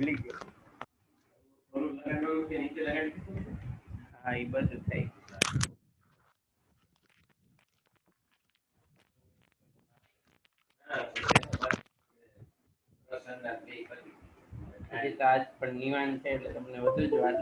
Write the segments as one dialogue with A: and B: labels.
A: ભૂલી ગયો. હા એ બધું થાય. આજે તો આજ પણ નિવાન છે એટલે તમને વધુ જ વાત.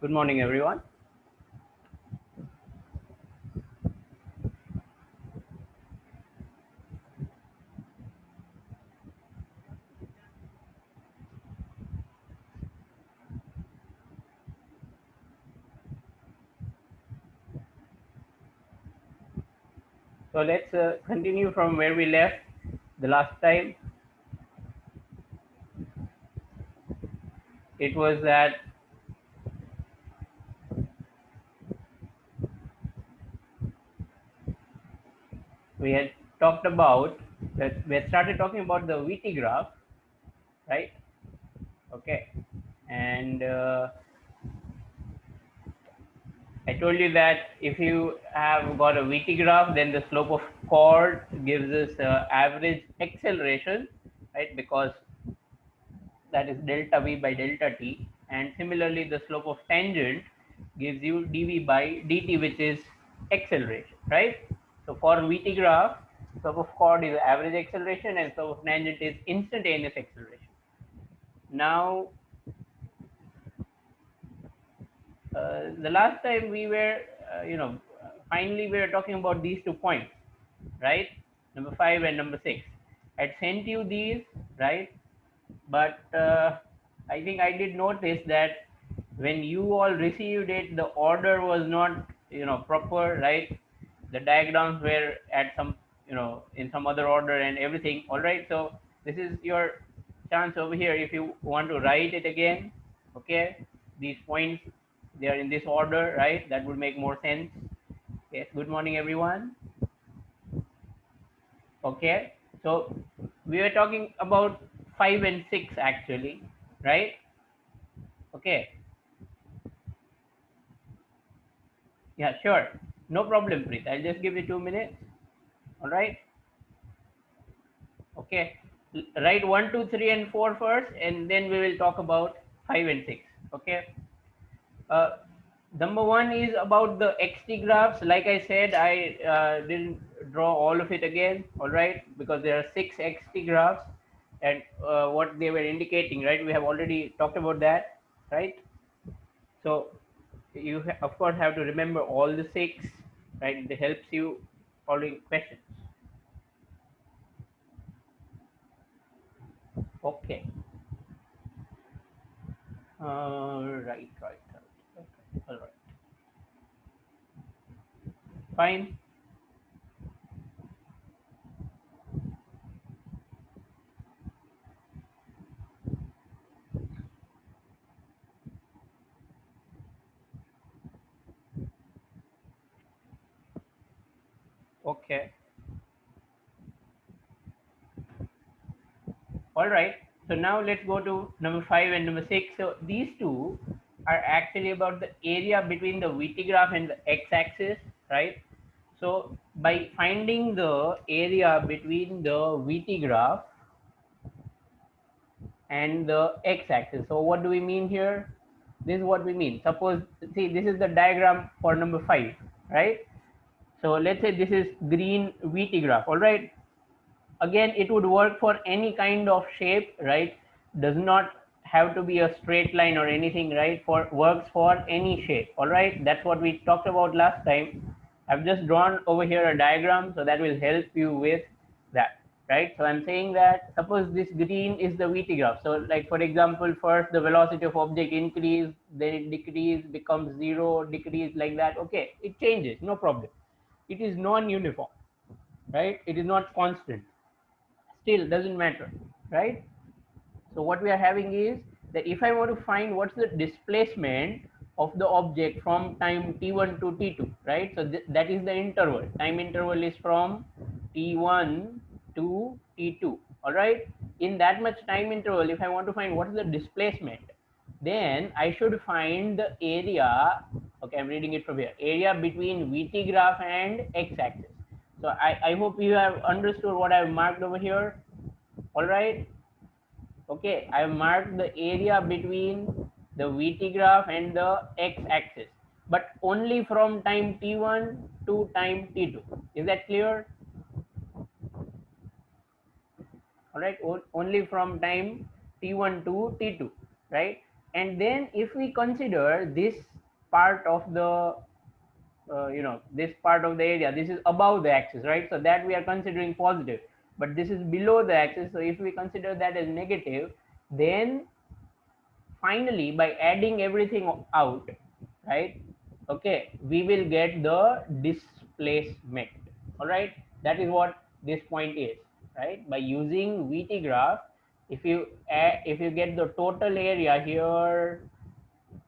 A: Good morning, everyone. So let's continue from where we left the last time. It was that we had talked about that we had started talking about the VT graph, right? Okay, and I told you that if you have got a VT graph, then the slope of chord gives us average acceleration, right? Because that is delta V by delta T. And similarly, the slope of tangent gives you dV by dt, which is acceleration, right? So for VT graph, slope of chord is average acceleration and slope of tangent is instantaneous acceleration. Now, the last time we were, finally we were talking about these 2 points, right? Number 5 and number 6. I sent you these, right? But I think I did notice that when you all received it, the order was not, proper, right? The diagrams were at some, in some other order and everything. All right. So this is your chance over here. If you want to write it again, okay, these points, they are in this order, right? That would make more sense. Yes. Good morning, everyone. Okay. So we were talking about 5 and 6 actually, right? Okay. Yeah, sure. No problem, Preet. I'll just give you 2 minutes. All right. Okay. Write 1, 2, 3, and 4 first, and then we will talk about 5 and 6. Okay. Uh, Number 1 is about the XT graphs. Like I said, I didn't draw all of it again. All right, because there are 6 XT graphs, and what they were indicating, right? We have already talked about that, right? So you of course have to remember all the 6, right? It helps you following questions. Okay. Right. All right. Fine. Okay. All right. So now let's go to number 5 and number 6. So these two are actually about the area between the VT graph and the x-axis, right? So by finding the area between the VT graph and the x-axis. So what do we mean here? This is what we mean. Suppose, see, this is the diagram for number 5, right? So let's say this is green VT graph, all right? Again, it would work for any kind of shape, right? Does not have to be a straight line or anything, right? For works for any shape, all right? That's what we talked about last time. I've just drawn over here a diagram, so that will help you with that, right? So I'm saying that suppose this green is the VT graph. So like for example, first the velocity of object increase, then it decrease, becomes 0, decrease, like that. Okay, it changes, no problem. It is non-uniform, right? It is not constant. Still doesn't matter, right? So what we are having is that if I want to find what's the displacement of the object from time t1 to t2, right? So that is the interval. Time interval is from t1 to t2, all right? In that much time interval, if I want to find what is the displacement, then I should find the area. Okay, I'm reading it from here. Area between VT graph and x-axis. So I hope you have understood what I've marked over here. All right. Okay, I have marked the area between the VT graph and the x-axis, but only from time t1 to time t2. Is that clear? All right, only from time t1 to t2, right? And then if we consider this part of the this part of the area, this is above the axis, right? So that we are considering positive, but this is below the axis. So if we consider that as negative, then finally by adding everything out, right, okay, we will get the displacement. All right, that is what this point is, right? By using VT graph, if you get the total area here,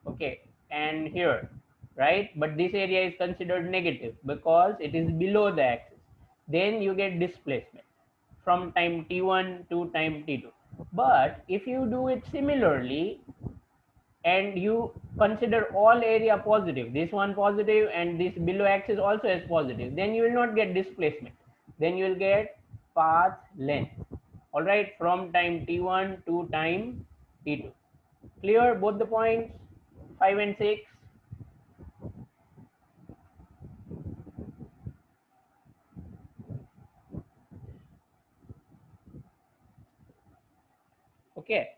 A: okay, and here, right, but this area is considered negative because it is below the axis, then you get displacement from time t1 to time t2. But if you do it similarly and you consider all area positive, this one positive and this below axis also as positive, then you will not get displacement, then you will get path length. All right, from time t1 to time t2. Clear both the points 5 and 6? Okay,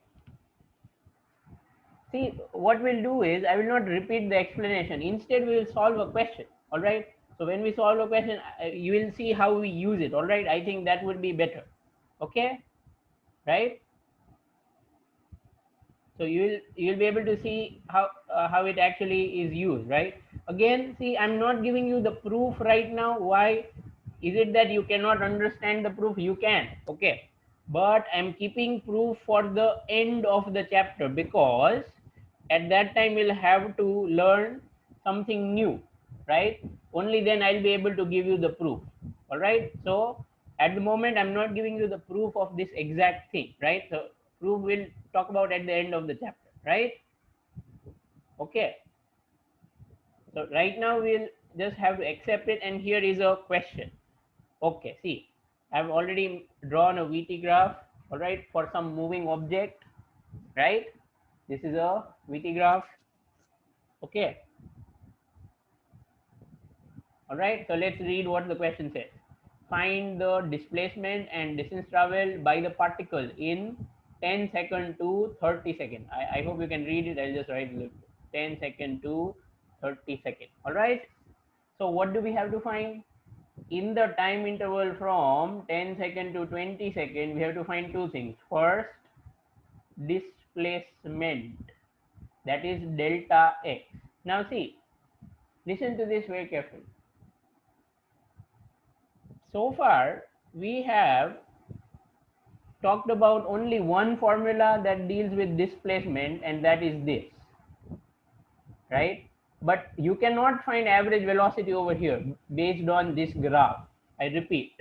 A: see, what we'll do is I will not repeat the explanation, instead we will solve a question. All right, so when we solve a question, you will see how we use it. All right, I think that would be better. Okay, right? So you'll be able to see how it actually is used, right? Again, see, I'm not giving you the proof right now. Why is it that you cannot understand the proof? You can, okay, but I'm keeping proof for the end of the chapter, because at that time we'll have to learn something new, right? Only then I'll be able to give you the proof. All right, so at the moment I'm not giving you the proof of this exact thing, right? So proof we'll talk about at the end of the chapter, right? Okay, so right now we'll just have to accept it, and here is a question. Okay, see, I've already drawn a VT graph, all right, for some moving object, right? This is a VT graph. Okay, all right, so let's read what the question says. Find the displacement and distance traveled by the particle in 10 second to 30 second. I hope you can read it. I'll just write 10 second to 30 second. All right, so what do we have to find? In the time interval from 10 second to 20 second, we have to find two things. First, displacement, that is delta x. Now see, listen to this very carefully. So far we have talked about only one formula that deals with displacement, and that is this, right? But you cannot find average velocity over here based on this graph. I repeat,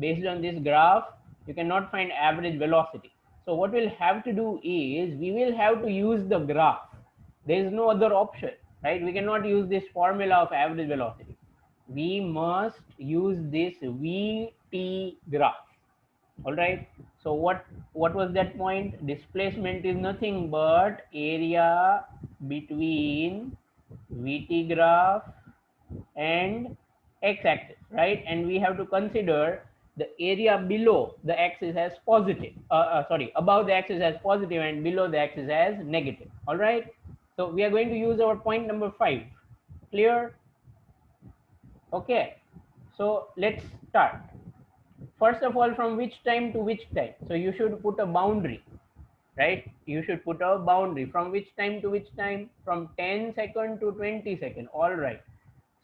A: based on this graph you cannot find average velocity. So what we'll have to do is we will have to use the graph. There is no other option, right? We cannot use this formula of average velocity. We must use this VT graph. All right, so what was that point? Displacement is nothing but area between VT graph and x-axis, right? And we have to consider the area below the axis as positive, sorry, above the axis as positive and below the axis as negative. All right, so we are going to use our point number 5. Clear? Okay, so let's start. First of all, from which time to which time? So you should put a boundary, right? You should put a boundary from which time to which time? From 10 second to 20 second. All right,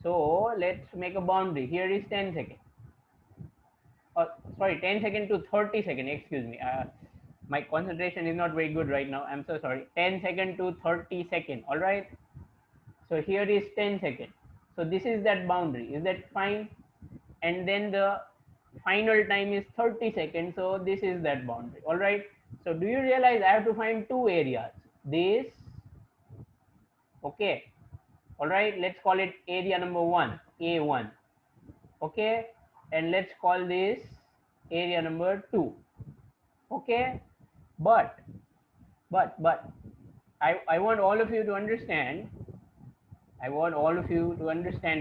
A: so let's make a boundary. Here is 10 second. Sorry, 10 second to 30 second, excuse me. My concentration is not very good right now, I'm so sorry. 10 second to 30 second. All right, so here is 10 second. So this is that boundary, is that fine? And then the final time is 30 seconds, so this is that boundary. All right, so do you realize I have to find two areas? This, okay, all right, let's call it area number 1, A1, okay, and let's call this area number 2, okay. But I want all of you to understand,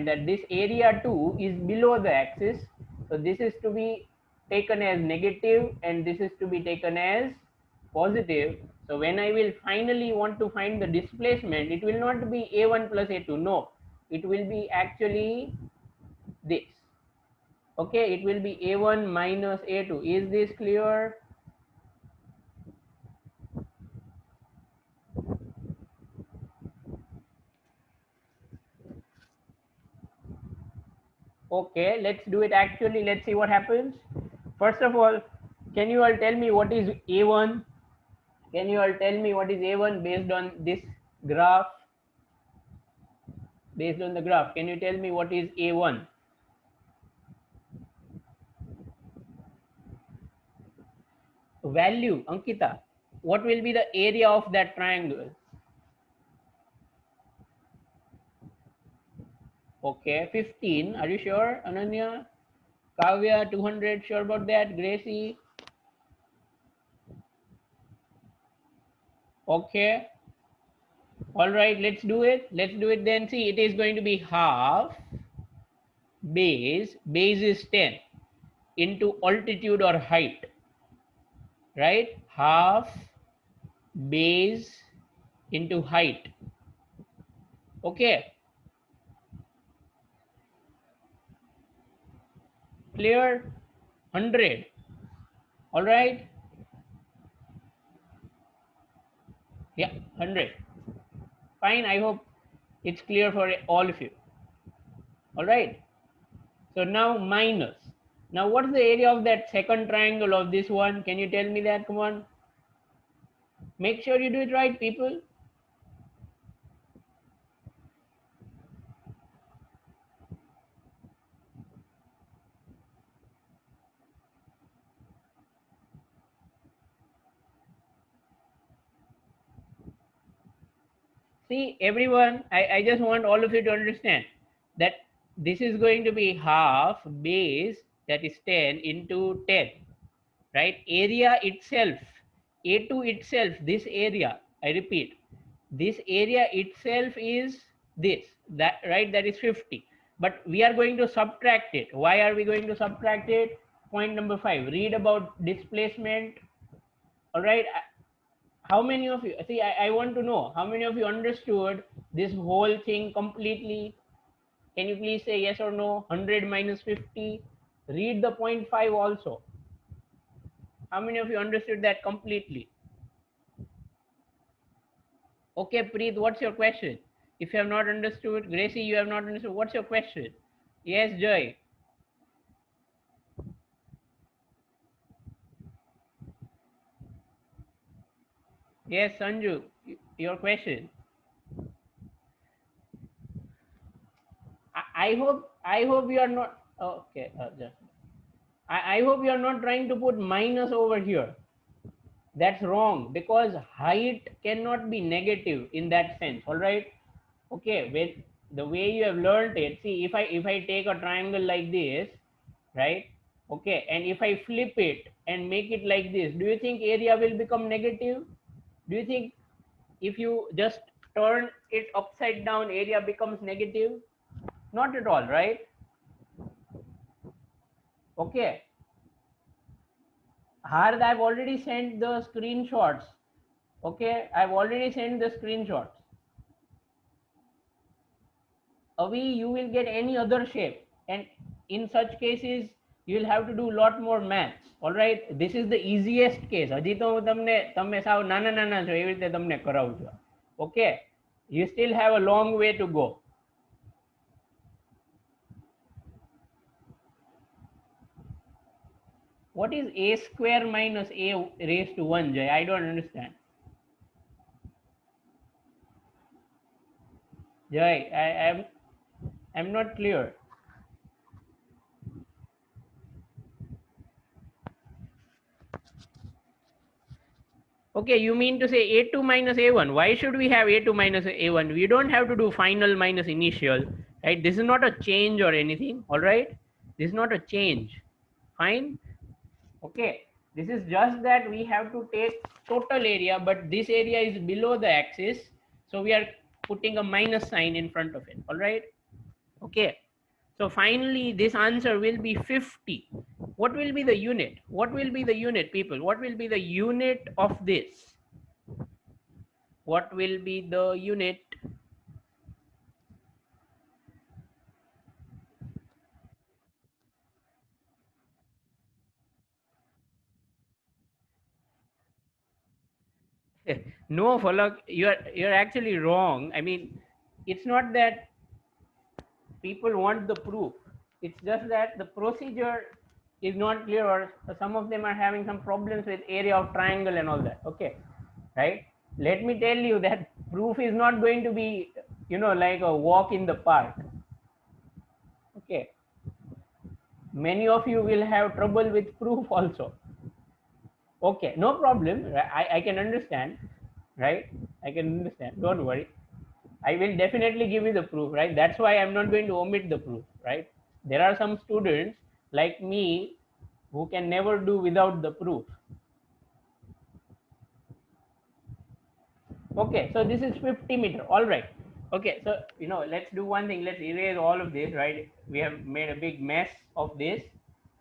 A: that this area 2 is below the axis. So this is to be taken as negative and this is to be taken as positive. So when I will finally want to find the displacement, it will not be A1 plus A2. No, it will be actually this. Okay, it will be A1 minus A2. Is this clear? Okay, let's do it actually. Let's see what happens. First of all, can you all tell me what is A1? Can you all tell me what is A1 based on this graph? Based on the graph, can you tell me what is A1? Value, Ankita. What will be the area of that triangle? Okay, 15. Are you sure, Ananya? Kavya, 200. Sure about that? Gracie? Okay. All right, let's do it. Let's do it then. See, it is going to be half base. Base is 10 into altitude or height. Right? Half base into height. Okay. Clear? 100. All right. Yeah, 100. Fine. I hope it's clear for all of you. All right. So now minus. Now what's the area of that second triangle of this one? Can you tell me that? Come on. Make sure you do it right, people. See, everyone, I just want all of you to understand that this is going to be half base, that is 10 into 10, right? Area itself, A2 itself, this area, I repeat, this area itself is this, that, right? That is 50. But we are going to subtract it. Why are we going to subtract it? Point number 5, read about displacement. All right. How many of you, see, I want to know how many of you understood this whole thing completely? Can you please say yes or no? 100 minus 50. Read the point 5 also. How many of you understood that completely? Okay, Preet, what's your question? If you have not understood, Gracie, you have not understood, what's your question? Yes, Joy. Yes, Sanju, your question. I hope you are not, okay, I hope you are not trying to put minus over here. That's wrong, because height cannot be negative in that sense. All right. Okay, with the way you have learned it, see, if I take a triangle like this, right? Okay, and if I flip it and make it like this, do you think area will become negative? Do you think if you just turn it upside down, area becomes negative? Not at all, right? Okay, Harth, I've already sent the screenshots. Okay, I've already sent the screenshots. Avi, you will get any other shape, and in such cases you will have to do a lot more maths. All right, this is the easiest case. હજી તો હું તમને તમે સાવ નાના નાના છો એવી રીતે તમને કરાવું છું. Okay, you still have a long way to go. What is a square minus a raised to 1, Jay? I don't understand. Jay, I'm not clear. Okay, you mean to say A2 minus A1. Why should we have A2 minus A1? We don't have to do final minus initial, right? This is not a change or anything, all right? This is not a change, fine? Okay, this is just that we have to take total area, but this area is below the axis, so we are putting a minus sign in front of it, all right? Okay, so finally this answer will be 50. What will be the unit? What will be the unit, people? What will be the unit of this? what will be the unit? No, Falak, you're actually wrong. I mean, it's not that people want the proof. It's just that the procedure is not clear, or some of them are having some problems with area of triangle and all that. Okay, right? Let me tell you that proof is not going to be, like a walk in the park. Okay, many of you will have trouble with proof also. Okay, no problem. I can understand, right? I can understand. Don't worry. I will definitely give you the proof, right? That's why I'm not going to omit the proof, right? There are some students like me who can never do without the proof. Okay, so this is 50 meter. All right. Okay, so let's do one thing. Let's erase all of this, right? We have made a big mess of this.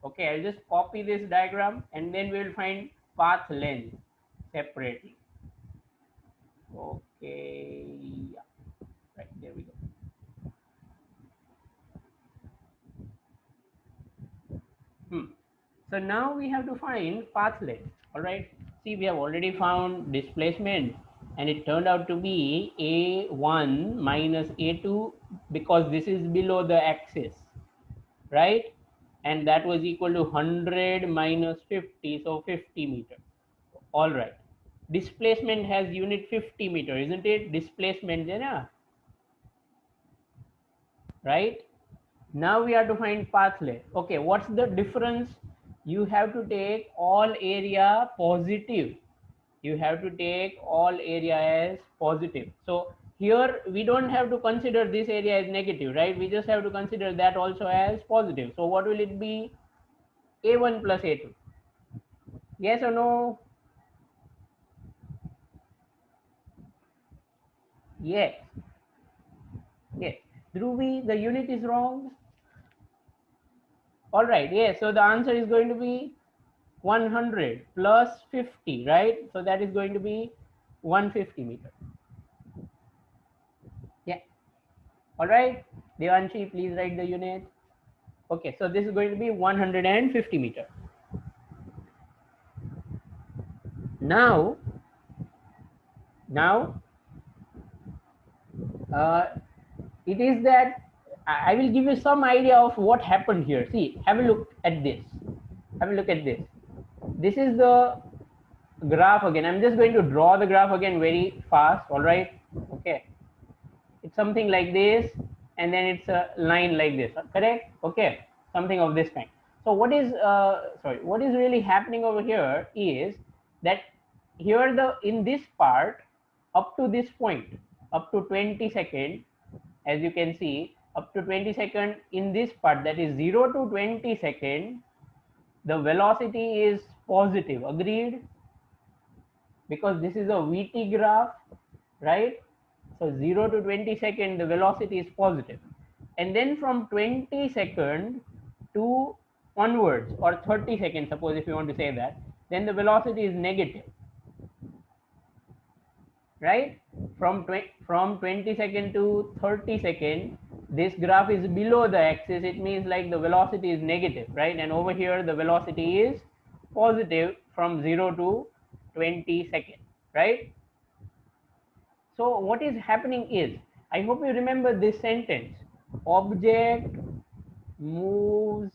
A: Okay, I'll just copy this diagram and then we'll find path length separately. Okay, yeah, right, there we go. So now we have to find path length. All right. See, we have already found displacement, and it turned out to be A1 minus A2 because this is below the axis, right? And that was equal to 100 minus 50, so 50 meter. All right. Displacement has unit 50 meter, isn't it? Displacement, yeah, right? Now we have to find path length. Okay, what's the difference? You have to take all area positive. You have to take all area as positive. So here we don't have to consider this area as negative, right? We just have to consider that also as positive. So what will it be? A1 plus A2. Yes or no? Yes. Yes. Dhruvi, the unit is wrong. All right. Yes. So the answer is going to be 100 plus 50, right? So that is going to be 150 meter. Yeah. All right. Devanshi, please write the unit. Okay. So this is going to be 150 meter. Now, now, uh, it is that I will give you some idea of what happened here. See, have a look at this. Have a look at this. This is the graph again. I'm just going to draw the graph again very fast. All right. Okay. It's something like this, and then it's a line like this. Correct? Okay. Something of this kind. So what is really happening over here is that here in this part up to this point, up to 20 second, as you can see, up to 20 second in this part, that is 0 to 20 second, the velocity is positive. Agreed? Because this is a VT graph, right? So 0 to 20 second, the velocity is positive. And then from 20 second to onwards, or 30 seconds, suppose if you want to say that, then the velocity is negative, right? From 20 second to 30 second, this graph is below the axis. It means like the velocity is negative, right? And over here the velocity is positive from 0 to 20 second, right? So what is happening is, I hope you remember this sentence: object moves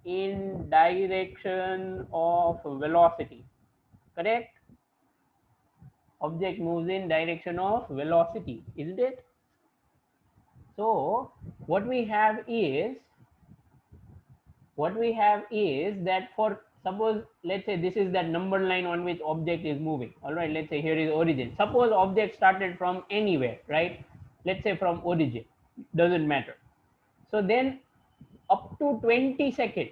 A: in direction of velocity. Correct? Object moves in direction of velocity, isn't it? So what we have is that, for suppose, let's say this is that number line on which object is moving. All right, let's say here is origin. Suppose object started from anywhere, right? Let's say from origin, doesn't matter. So then up to 20 seconds,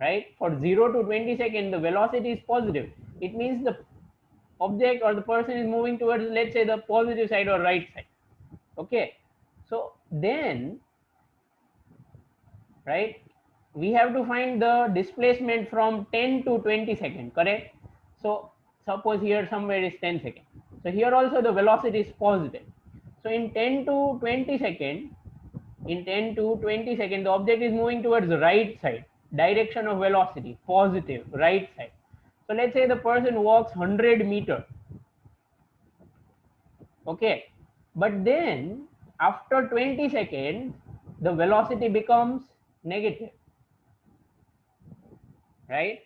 A: right? For 0 to 20 seconds, the velocity is positive. It means the object or the person is moving towards, let's say, the positive side or right side. Okay. So then, right, we have to find the displacement from 10 to 20 seconds, correct? So suppose here somewhere is 10 seconds. So here also the velocity is positive. So in 10 to 20 seconds, the object is moving towards the right side, direction of velocity, positive, right side. So let's say the person walks 100 meter. Okay, but then after 20 seconds, the velocity becomes negative, right?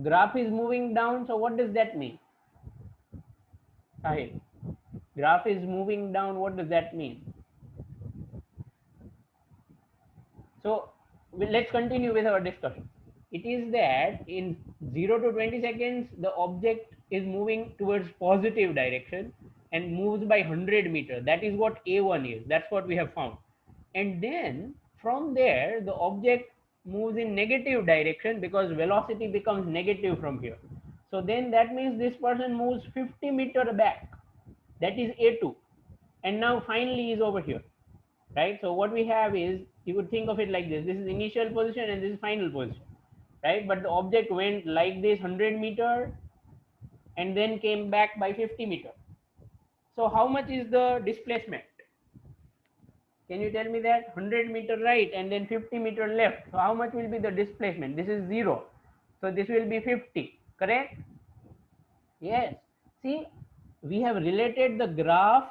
A: Graph is moving down. So what does that mean? Sahil, graph is moving down. What does that mean? So let's continue with our discussion. It is that in 0 to 20 seconds, the object is moving towards positive direction and moves by 100 meter. That is what A1 is. That's what we have found. And then from there, the object moves in negative direction because velocity becomes negative from here. So then that means this person moves 50 meter back. That is A2. And now finally is over here, right? So what we have is, you could think of it like this. This is initial position and this is final position, right? But the object went like this 100 meter and then came back by 50 meter. So how much is the displacement? Can you tell me that? 100 meter right and then 50 meter left. So how much will be the displacement? This is 0. So this will be 50, correct? Yes. See, we have related the graph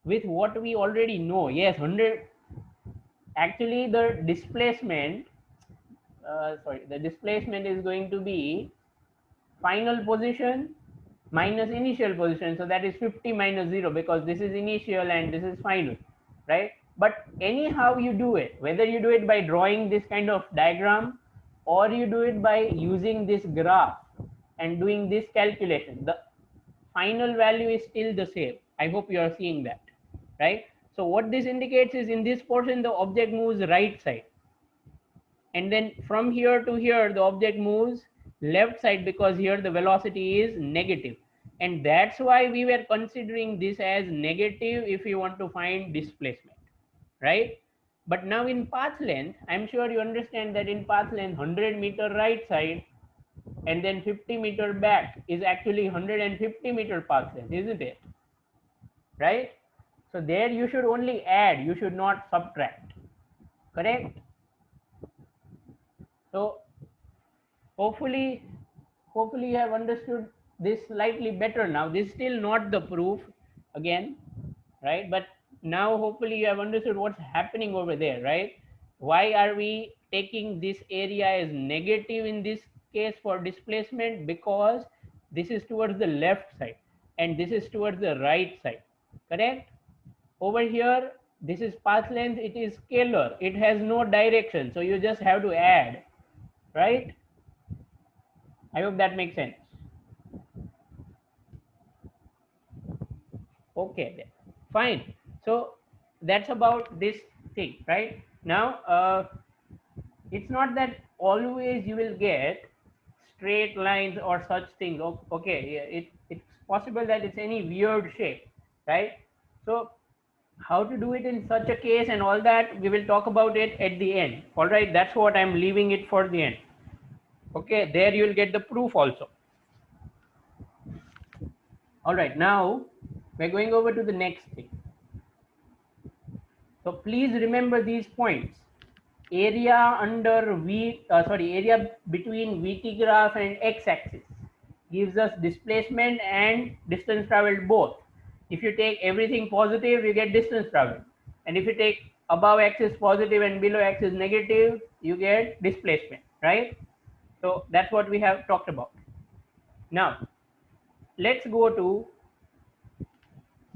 A: with what we already know. Yes, 100. Actually, the displacement the displacement is going to be final position minus initial position. So that is 50 minus 0 because this is initial and this is final, right? But anyhow you do it, whether you do it by drawing this kind of diagram or you do it by using this graph and doing this calculation, the final value is still the same. I hope you are seeing that, right? So what this indicates is, in this portion the object moves right side, and then from here to here the object moves left side because here the velocity is negative, and that's why we were considering this as negative if you want to find displacement, right? But now in path length, I'm sure you understand that in path length 100 meter right side and then 50 meter back is actually 150 meter path length, isn't it? Right? So there you should only add, you should not subtract, correct? So hopefully you have understood this slightly better now. This is still not the proof again, right? But now hopefully you have understood what's happening over there, right? Why are we taking this area as negative in this case for displacement? Because this is towards the left side and this is towards the right side, correct? Over here, this is path length, it is scalar, it has no direction, so you just have to add, right? I hope that makes sense. Okay, then. Fine. So that's about this thing, right? Now, it's not that always you will get straight lines or such things. Okay, yeah, it's possible that it's any weird shape, right? So how to do it in such a case and all that, we will talk about it at the end. All right, that's what I'm leaving it for the end. Okay, there you will get the proof also. All right, now we're going over to the next thing. So please remember these points. Area under area between VT graph and x-axis gives us displacement and distance traveled both. If you take everything positive, you get distance traveled, and if you take above axis positive and below axis negative, you get displacement, right? So that's what we have talked about. Now let's go to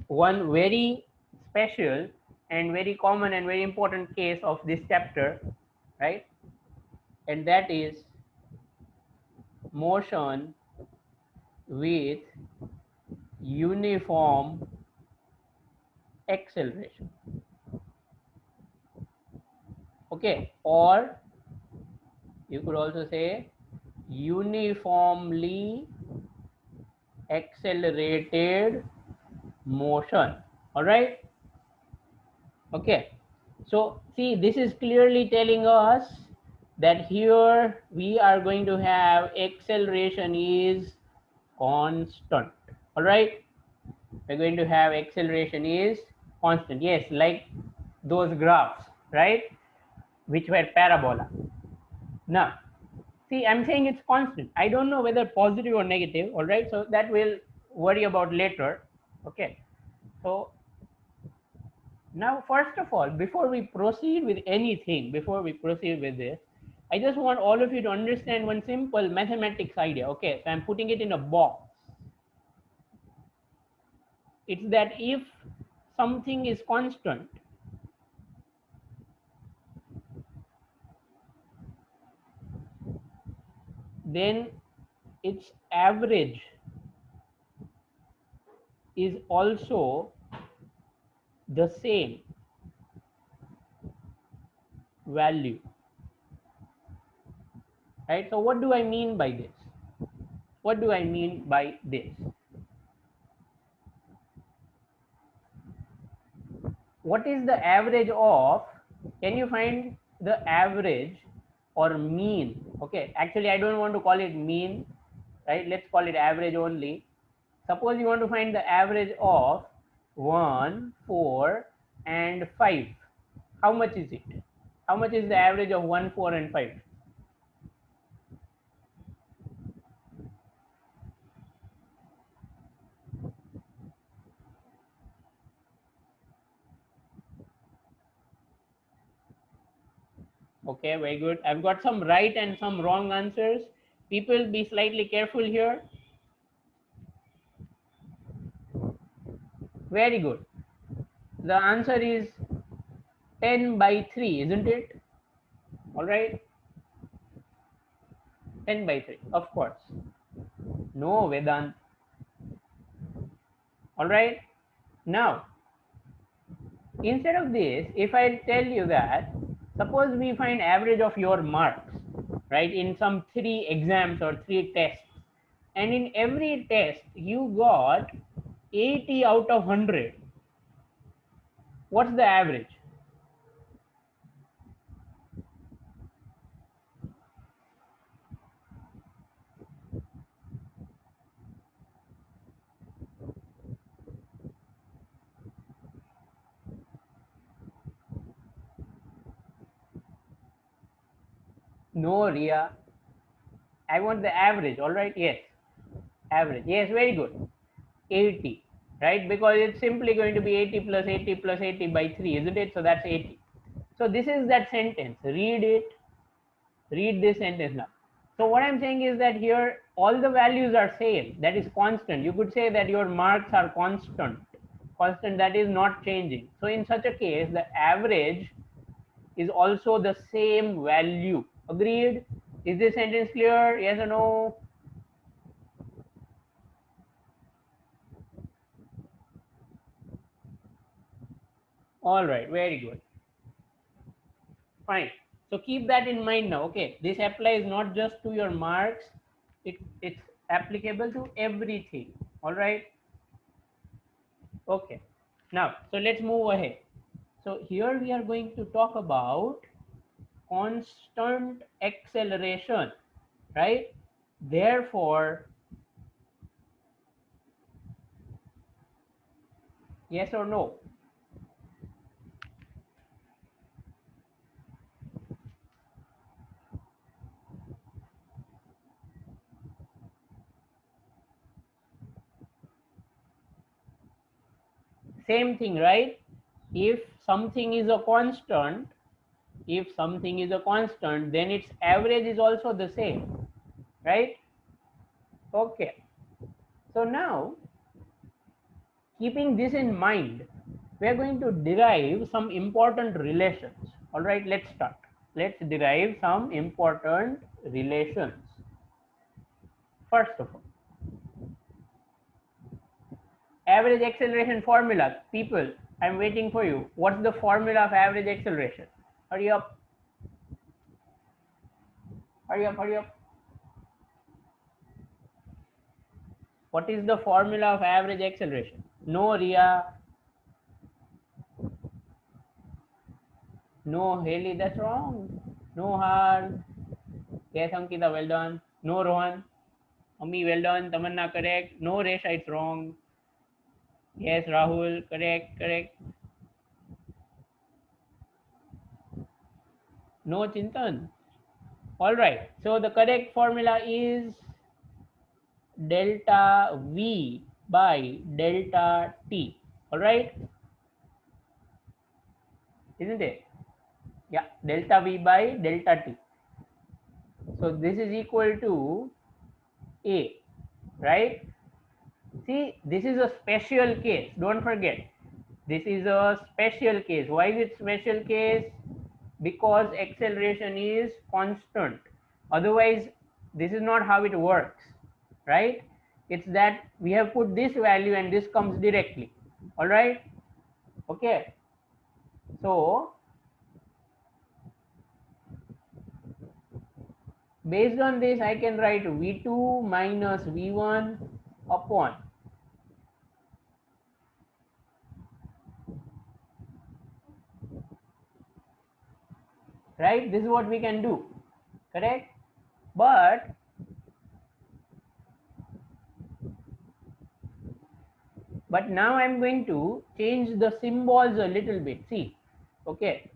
A: one very special and very common and very important case of this chapter, right? And that is motion with uniform acceleration. Okay, or you could also say uniformly accelerated motion. All right. Okay, so see, this is clearly telling us that here we are going to have acceleration is constant. All right, we're going to have acceleration is constant. Yes, like those graphs, right? Which were parabola. Now, see, I'm saying it's constant. I don't know whether positive or negative, all right? So that we'll worry about later, okay? So now, first of all, before we proceed with anything, before we proceed with this, I just want all of you to understand one simple mathematics idea, okay? So I'm putting it in a box. It's that if something is constant, then its average is also the same value, right? So what do I mean by this? What do I mean by this? What is the average of, can you find the average or mean? Okay, actually I don't want to call it mean, right? Let's call it average only. Suppose you want to find the average of 1, 4 and 5. How much is it? How much is the average of 1, 4 and 5? Okay, very good. I've got some right and some wrong answers. People be slightly careful here. Very good. The answer is 10 by 3, isn't it? All right. 10 by 3, of course. No, Vedant. All right. Now, instead of this, if I tell you that, suppose we find average of your marks, right, in some 3 exams or 3 tests, and in every test you got 80 out of 100. What's the average? No, Ria. I want the average. All right. Yes. Average. Yes. Very good. 80. Right. Because it's simply going to be 80 plus 80 plus 80 by 3, isn't it? So that's 80. So this is that sentence. Read it. Read this sentence now. So what I'm saying is that here all the values are same. That is constant. You could say that your marks are constant. Constant, that is not changing. So in such a case, the average is also the same value. Agreed? Is this sentence clear? Yes or no? All right, very good. Fine. So keep that in mind now. Okay, this applies not just to your marks, it's applicable to everything. All right. Okay. Now, so let's move ahead. So here we are going to talk about constant acceleration, right? Therefore, yes or no? Same thing, right? If something is a constant, if something is a constant, then its average is also the same, right? Okay. So now, keeping this in mind, we are going to derive some important relations. All right, let's start. Let's derive some important relations. First of all, average acceleration formula. People, I'm waiting for you. What's the formula of average acceleration? Hurry up. Hurry up, hurry up. What is the formula of average acceleration? No, Ria. No, Haley, that's wrong. No, Har. Yes, Ankita, well done. No, Rohan. Ami, well done. Tamanna, correct. No, Resha, it's wrong. Yes, Rahul, correct, correct. No, Chintan. All right. So the correct formula is delta V by delta T. All right, isn't it? Yeah, delta V by delta T. So this is equal to A, right? See, this is a special case. Don't forget, this is a special case. Why is it special case? Because acceleration is constant. Otherwise, this is not how it works, right? It's that we have put this value and this comes directly. All right. Okay. So based on this, I can write V2 minus V1 upon, right? This is what we can do, correct? But now I'm going to change the symbols a little bit. See, okay,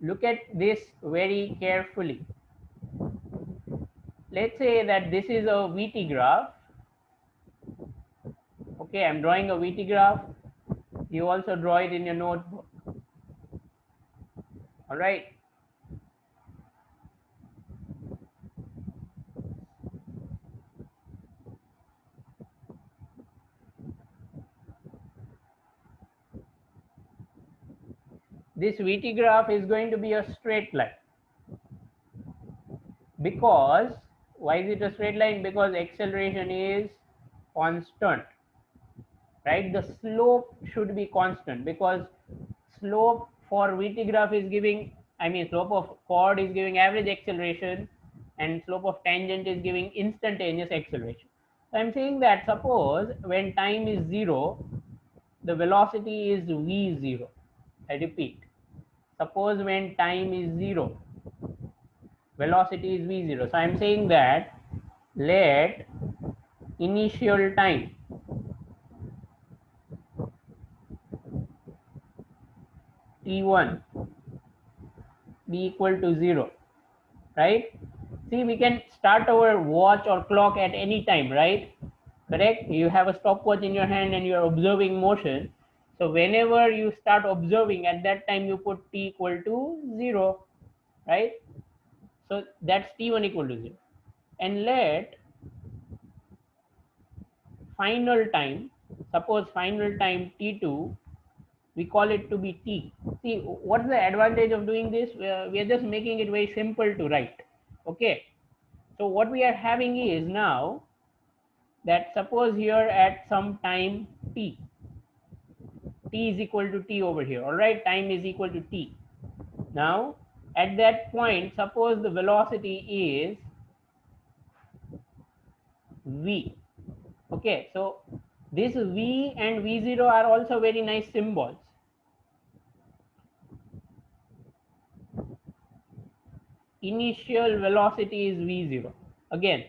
A: look at this very carefully. Let's say that this is a VT graph. Okay, I'm drawing a VT graph. You also draw it in your notebook. All right. This VT graph is going to be a straight line. Because, why is it a straight line? Because acceleration is constant, right? The slope should be constant, because slope for VT graph is giving, I mean, slope of chord is giving average acceleration, and slope of tangent is giving instantaneous acceleration. So I'm saying that suppose when time is 0, the velocity is v0. I repeat, suppose when time is 0, velocity is v0. So I'm saying that let initial time t1 be equal to 0, right? See, we can start our watch or clock at any time, right? Correct? You have a stopwatch in your hand and you are observing motion. So whenever you start observing, at that time you put t equal to 0, right? So that's t1 equal to 0. And let final time, suppose final time t2, we call it to be t. See, what's the advantage of doing this? We are just making it very simple to write. Okay. So what we are having is now that suppose here at some time t, t is equal to t over here. All right, time is equal to t. Now at that point, suppose the velocity is v. Okay, so this v and v0 are also very nice symbols. Initial velocity is v0 again,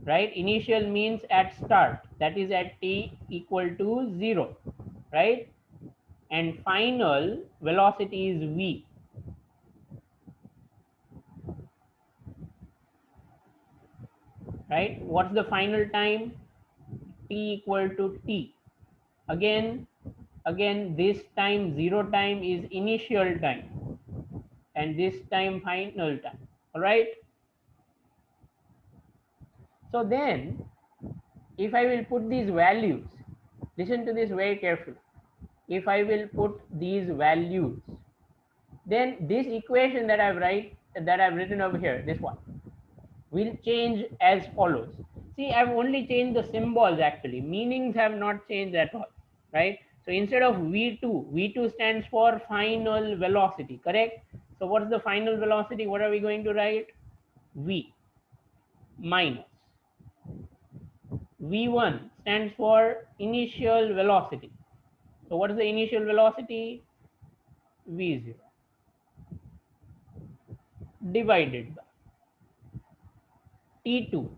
A: right? Initial means at start, that is at t equal to 0, right? And final velocity is v, right? What's the final time? T equal to t. Again this time 0 time is initial time, and this time final time. All right. So then if I will put these values, listen to this very carefully. If I will put these values, then this equation that I've written over here, this one, will change as follows. See, I've only changed the symbols actually. Meanings have not changed at all, right? So instead of V2, V2 stands for final velocity, correct? So what's the final velocity? What are we going to write? V minus. V1 stands for initial velocity. So what is the initial velocity? V0 divided by T2.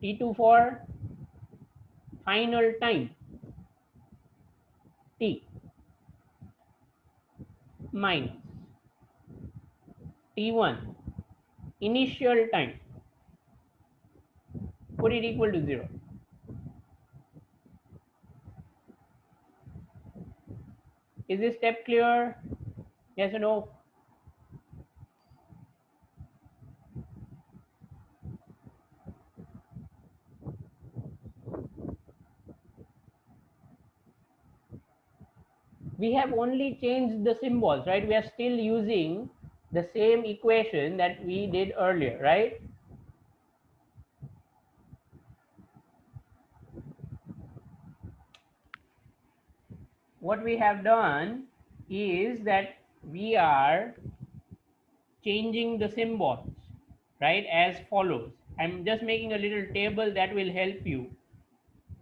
A: T2 for final time. t minus t1 initial time, put it equal to 0. Is this step clear? Yes or no? We have only changed the symbols, right? We are still using the same equation that we did earlier, right? What we have done is that we are changing the symbols, right, as follows. I'm just making a little table that will help you.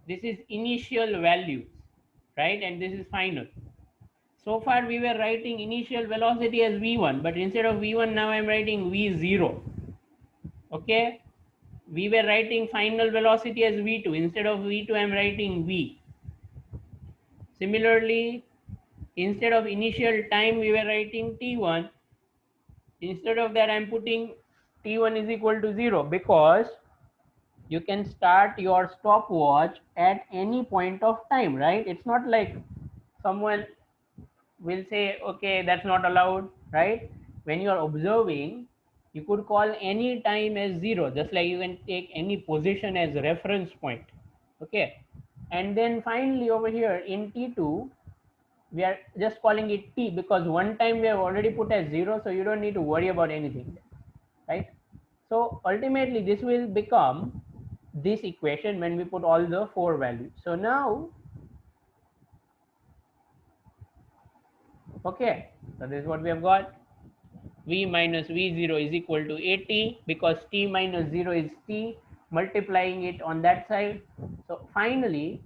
A: This is initial values, right, and this is final. So far we were writing initial velocity as v1, but instead of v1 now I'm writing v0. Okay, we were writing final velocity as v2. Instead of v2 I'm writing v. Similarly, instead of initial time we were writing t1. Instead of that I'm putting t1 is equal to 0, because you can start your stopwatch at any point of time, right? It's not like someone will say, okay, that's not allowed, right? When you are observing, you could call any time as 0, just like you can take any position as a reference point. Okay, and then finally over here in t2 we are just calling it t, because one time we have already put as 0, so you don't need to worry about anything, right? So ultimately this will become this equation when we put all the 4 values. So now, okay, so this is what we have got. V minus v0 is equal to at, because t minus 0 is t, multiplying it on that side. So finally,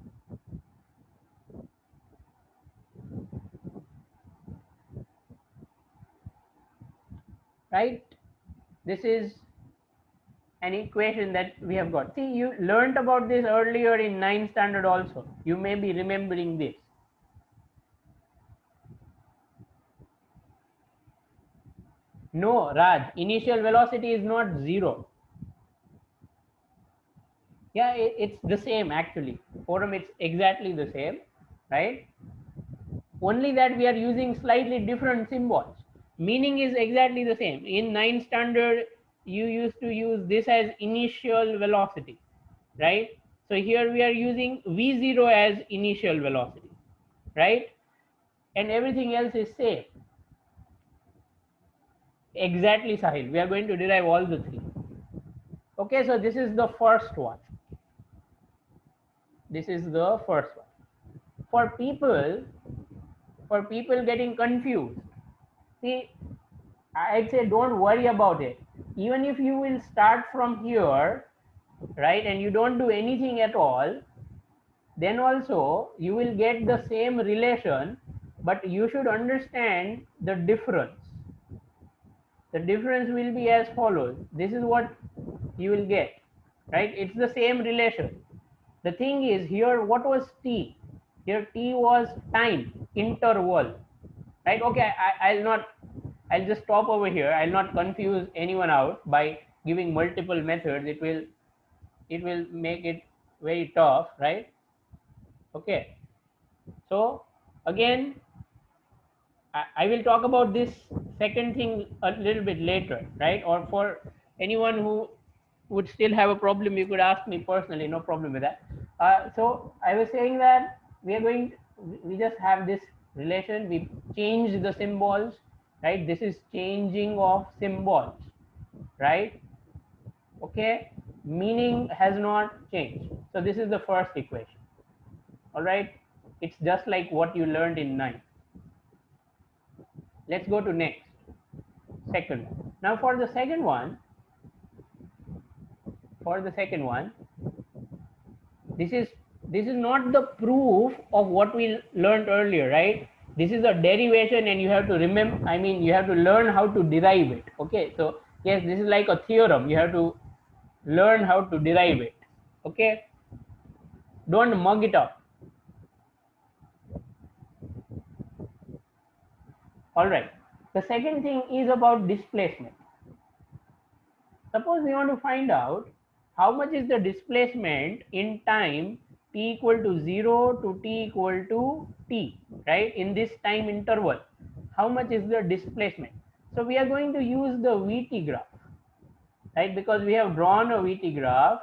A: right, this is an equation that we have got. See, you learned about this earlier in 9th standard also. You may be remembering this. No, Raj, initial velocity is not 0. Yeah, it's the same actually. Forum, it's exactly the same, right? Only that we are using slightly different symbols. Meaning is exactly the same. In 9th standard, you used to use this as initial velocity, right? So here we are using v0 as initial velocity, right? And everything else is same. Exactly, Sahil. We are going to derive all the 3. Okay, so this is the first one. This is the first one. For people getting confused, see, I'd say don't worry about it. Even if you will start from here, right, and you don't do anything at all, then also you will get the same relation, but you should understand the difference. The difference will be as follows. This is what you will get, right? It's the same relation. The thing is here, what was t? Here t was time, interval, right? Okay, I'll just stop over here. I'll not confuse anyone out by giving multiple methods. It will make it very tough, right? Okay, so again, I will talk about this second thing a little bit later, right? Or for anyone who would still have a problem, you could ask me personally, no problem with that. So I was saying that we just have this relation, we change the symbols, right? This is changing of symbols, right? Okay, meaning has not changed. So this is the first equation, all right? It's just like what you learned in 9. Let's go to next, second one. Now for the second one, this is not the proof of what we learned earlier, right? This is a derivation, and you have to remember, I mean, you have to learn how to derive it. Okay, so yes, this is like a theorem. You have to learn how to derive it. Okay, don't mug it up. All right. The second thing is about displacement. Suppose we want to find out how much is the displacement in time t equal to 0 to t equal to t, right? In this time interval, how much is the displacement? So we are going to use the VT graph, right? Because we have drawn a VT graph,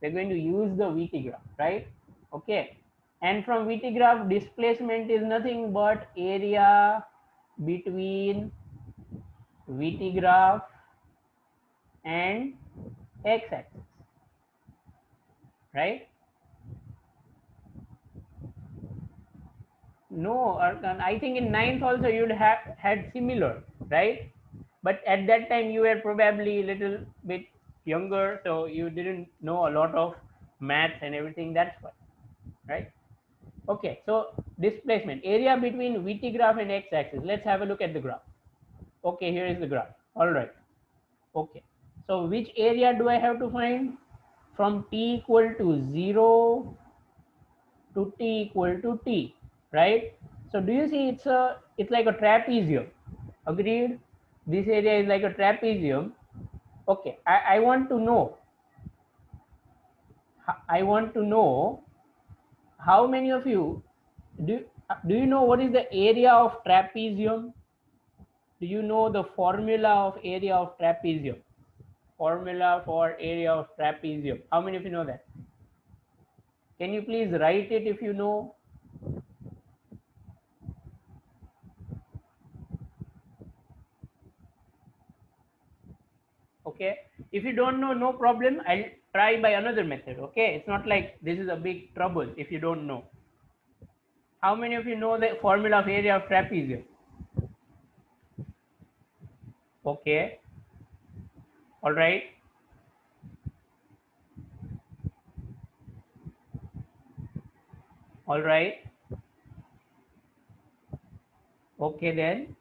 A: we're going to use the VT graph, right? Okay. And from VT graph, displacement is nothing but area between VT graph and x-axis, right? No, Arkan, I think in ninth also you'd have had similar, right? But at that time you were probably a little bit younger, so you didn't know a lot of maths and everything. That's why, right? Okay, so displacement, area between VT graph and x-axis. Let's have a look at the graph. Okay, here is the graph. All right. Okay. So which area do I have to find? From t equal to 0 to t equal to t, right? So do you see it's like a trapezium? Agreed? This area is like a trapezium. Okay, I want to know. I want to know how many of you do you know what is the area of trapezium? Do you know the formula of area of trapezium? Formula for area of trapezium. How many of you know that? Can you please write it if you know? Okay. If you don't know, no problem. I'll try by another method. Okay. It's not like this is a big trouble if you don't know. How many of you know the formula of area of trapezium? Okay. All right. All right. Okay then.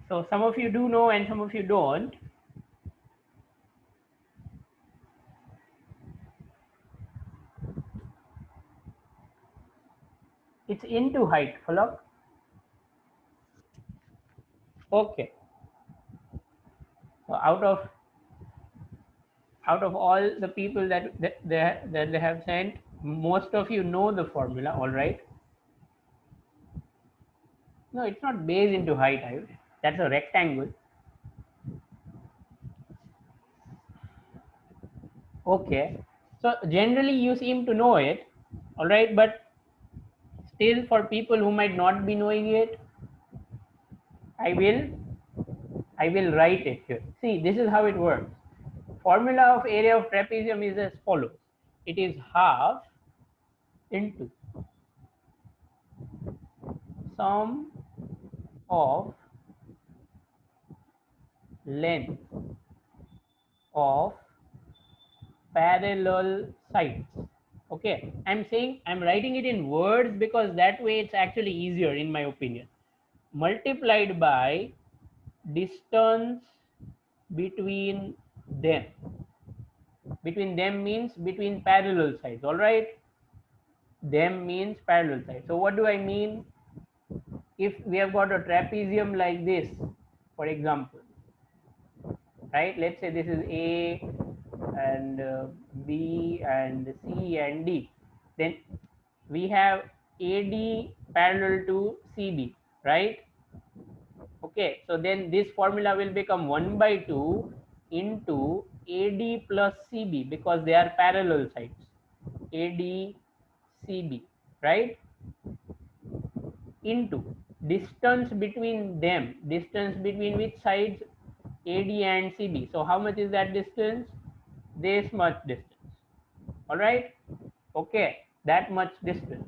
A: So some of you do know and some of you don't. It's into height, Falak. Okay. So out of all the people that they have sent, most of you know the formula, all right? No, it's not base into height. That's a rectangle. Okay. So generally you seem to know it, all right? But still, for people who might not be knowing it, I will I will write it here. See, this is how it works. Formula of area of trapezium is as follows. It is half into sum of length of parallel sides. Okay, I'm writing it in words because that way it's actually easier in my opinion. Multiplied by distance between them. Between them means between parallel sides, all right? Them means parallel sides. So what do I mean? If we have got a trapezium like this, for example, right? Let's say this is A and B and C and D. Then we have AD parallel to CB, right? Okay, so then this formula will become 1 by 2 into AD plus CB because they are parallel sides. AD, CB, right? Into distance between them. Distance between which sides? AD and CB. So how much is that distance? This much distance. All right. Okay, that much distance.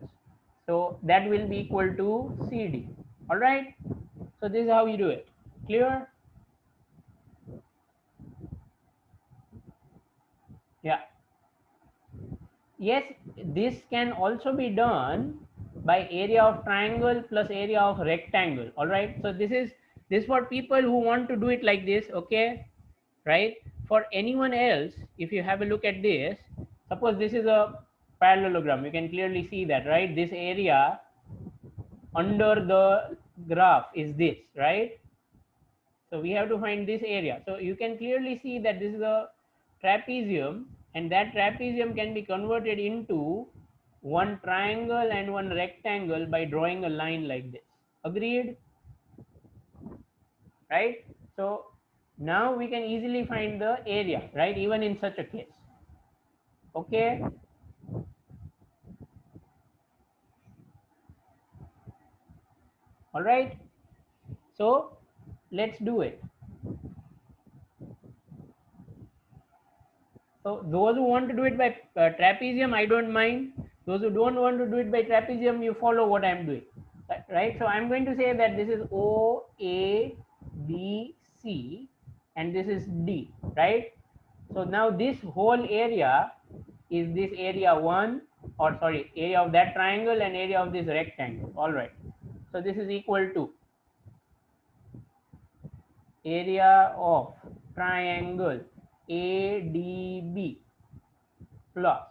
A: So that will be equal to CD. All right. So this is how you do it. Clear? Yeah. Yes, this can also be done by area of triangle plus area of rectangle. All right. So this for people who want to do it like this. Okay. Right. For anyone else, if you have a look at this, suppose this is a parallelogram. You can clearly see that, right? This area under the graph is this, right? So we have to find this area. So you can clearly see that this is a trapezium, and that trapezium can be converted into one triangle and one rectangle by drawing a line like this. Agreed? Right? So now we can easily find the area, right? Even in such a case. Okay? All right? So let's do it. So those who want to do it by trapezium, I don't mind. Those who don't want to do it by trapezium, you follow what I'm doing, right? So I'm going to say that this is O, A, B, C, and this is D, right? So now this whole area is this area 1, or sorry, area of that triangle and area of this rectangle. All right. So this is equal to area of triangle ADB plus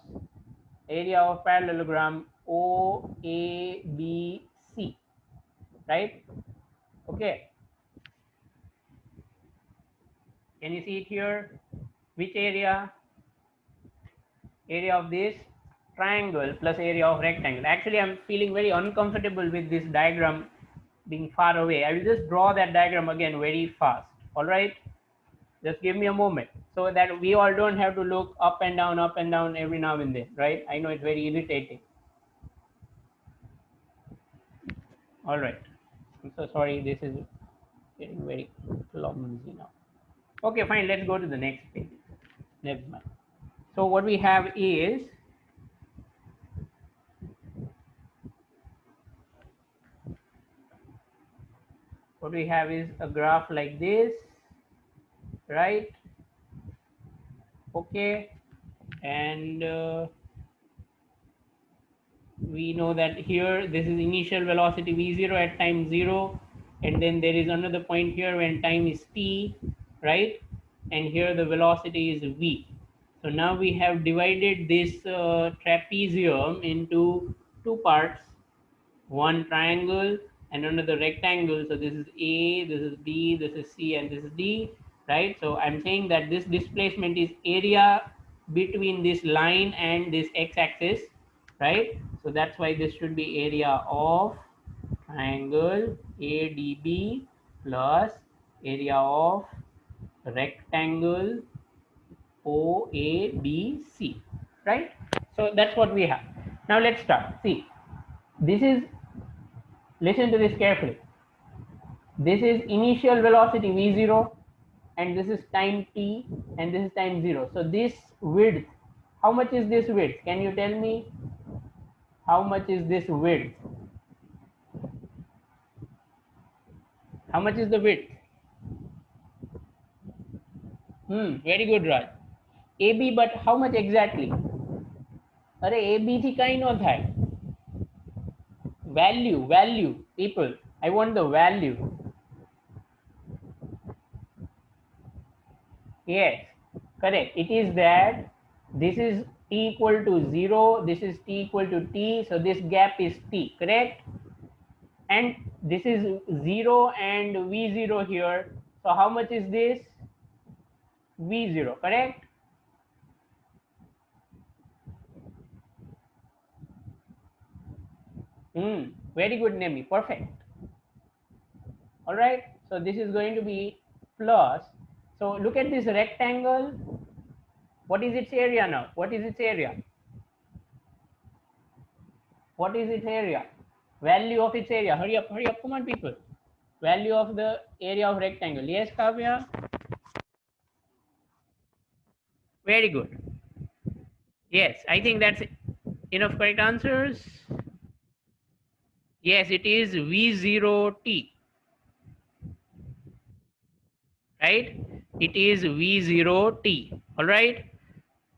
A: area of parallelogram OABC, right? Okay. Can you see it here? Which area? Area of this triangle plus area of rectangle. Actually, I'm feeling very uncomfortable with this diagram being far away. I will just draw that diagram again very fast. All right. Just give me a moment so that we all don't have to look up and down every now and then, right? I know it's very irritating. All right. I'm so sorry. This is getting very clumsy now. Okay, fine. Let's go to the next page. Never mind. So what we have is a graph like this, right? Okay, and we know that here this is initial velocity v0 at time 0, and then there is another point here when time is t, right? And here the velocity is v. So now we have divided this trapezium into two parts, one triangle and another rectangle. So this is A, this is B, this is C, and this is D, right? So I'm saying that this displacement is area between this line and this x-axis, right? So that's why this should be area of triangle ADB plus area of rectangle OABC, right? So that's what we have. Now let's start. See, this is, listen to this carefully. This is initial velocity v0, and this is time t, and this is time 0. So this width, how much is this width? Can you tell me how much is this width? How much is the width? Very good, Raj. AB, but how much exactly? अरे AB થી કઈ ન થાય. Value, people. I want the value. Yes, correct. It is that this is t equal to 0, this is t equal to t, so this gap is t, correct? And this is 0 and v0 here. So how much is this? v0, correct? Very good, Nemi. Perfect. All right. So this is going to be plus. So look at this rectangle. What is its area now? What is its area? What is its area? Value of its area. Hurry up, come on, people. Value of the area of rectangle. Yes, Kavya? Very good. Yes, I think that's enough correct answers. Yes, it is V0T. Right? It is V0T. All right?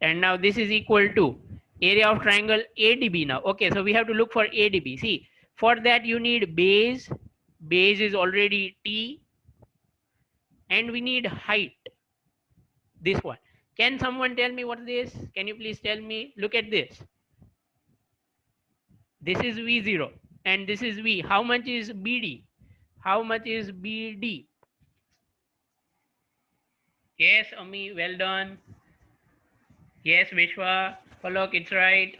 A: And now this is equal to area of triangle ADB now. Okay, so we have to look for ADB. See, for that you need base. Base is already T. And we need height. This one. Can someone tell me what's this? Can you please tell me? Look at this. This is V0. and this is V. How much is BD? How much is BD? Yes, Ami, well done. Yes, Vishwa, Palok, it's right.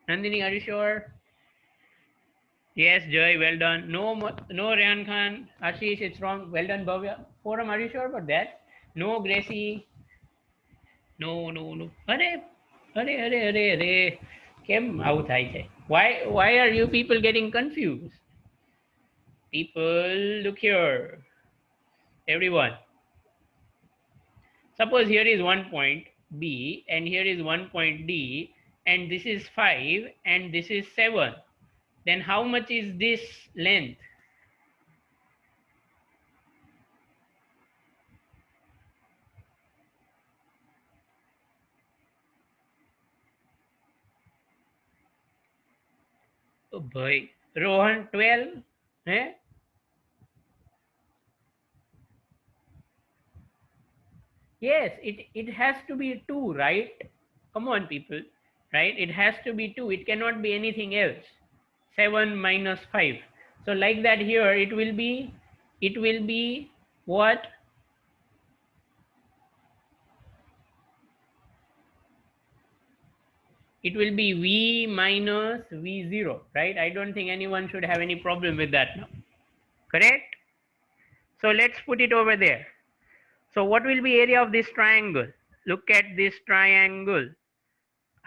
A: Nandini, are you sure? Yes, Joy, well done. No, Ryan Khan. Ashish, it's wrong. Well done, Bhavya. Forum, are you sure about that? No, Gracie. No. અરે કેમ આવું થાય છે? Why are you people getting confused? People, look here. Everyone. Suppose here is one point B and here is one point D and this is 5 and this is 7. Then how much is this length? Oh boy. Rohan, 12? Eh? Yes, it has to be 2, right? Come on, people. Right? It has to be 2. It cannot be anything else. 7 minus 5. So like that here, it will be what? It will be V minus V0, right? I don't think anyone should have any problem with that now. Correct? So let's put it over there. So what will be area of this triangle? Look at this triangle.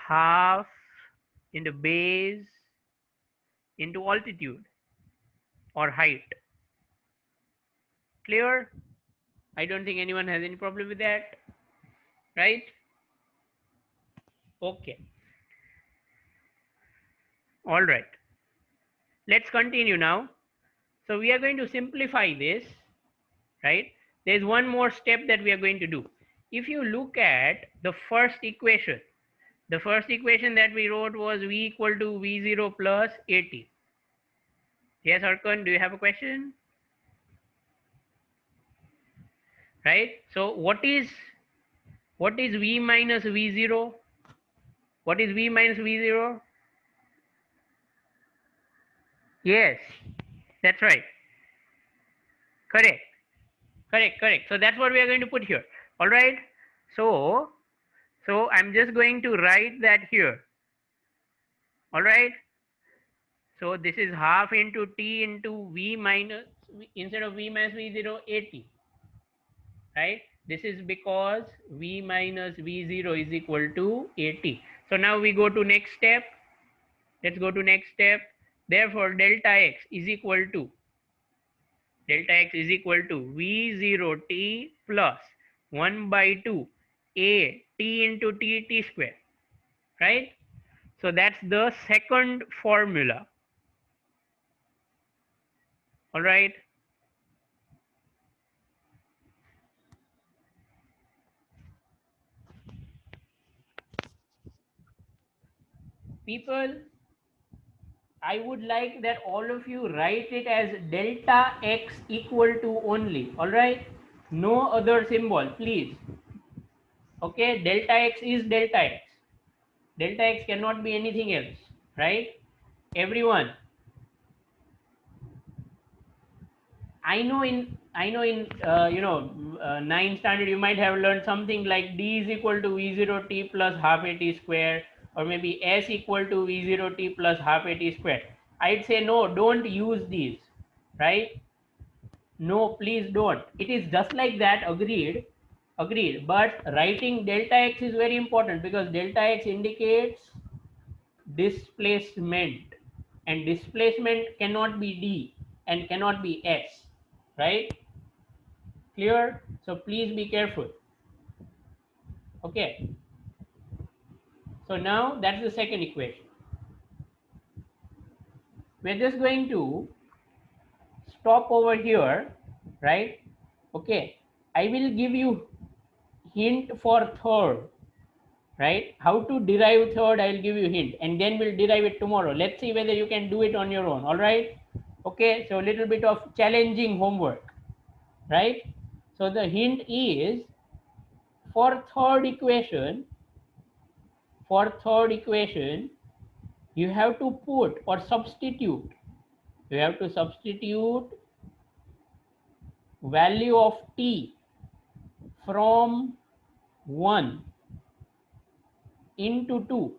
A: Half into base into altitude or height. Clear? I don't think anyone has any problem with that. Right? Okay. All right. Let's continue now. So we are going to simplify this, right? There's one more step that we are going to do. If you look at the first equation that we wrote was V equal to V0 plus 80. Yes, Arkan, do you have a question? Right? So what is V minus V0? What is V minus V0? Yes, that's right. Correct. So that's what we are going to put here. All right. So I'm just going to write that here. All right. So this is half into T into V minus, instead of V minus V0, 80. Right. This is because V minus V0 is equal to 80. So now we go to next step. Let's go to next step. Therefore, delta x is equal to V0t plus 1 by 2 a t into t square, right? So that's the second formula. All right. People, I would like that all of you write it as delta x equal to only. All right. No other symbol, please. Okay. Delta x is delta x. Delta x cannot be anything else, right? Everyone. I know in 9th standard you might have learned something like d is equal to v0t plus half a t square, or maybe s equal to v0t plus half a t square. I'd say no, don't use these, right? No, please don't. It is just like that, agreed. But writing delta x is very important because delta x indicates displacement, and displacement cannot be d and cannot be s, right? Clear? So please be careful. Okay. So now that's the second equation. We're just going to stop over here, right? Okay. I will give you hint for third, right? How to derive third, I'll give you hint, and then we'll derive it tomorrow. Let's see whether you can do it on your own. All right. Okay. So a little bit of challenging homework, right? So the hint is for third equation, you have to put or substitute. You have to substitute value of t from 1 into 2.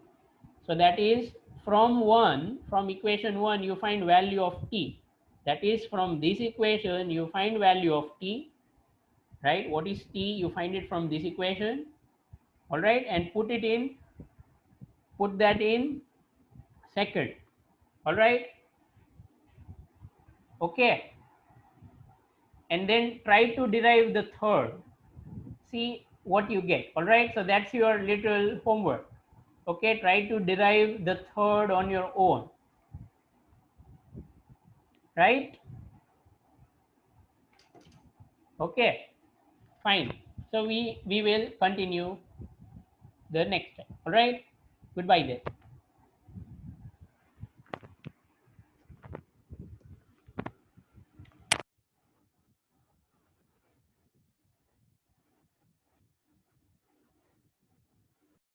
A: So that is from equation 1 you find value of t. That is from this equation you find value of t, right? What is t? You find it from this equation, all right, and put that in second, all right, okay, and then try to derive the third. See what you get, all right. So that's your little homework. Okay, try to derive the third on your own, right? Okay, fine. So we will continue the next time, all right. Goodbye then.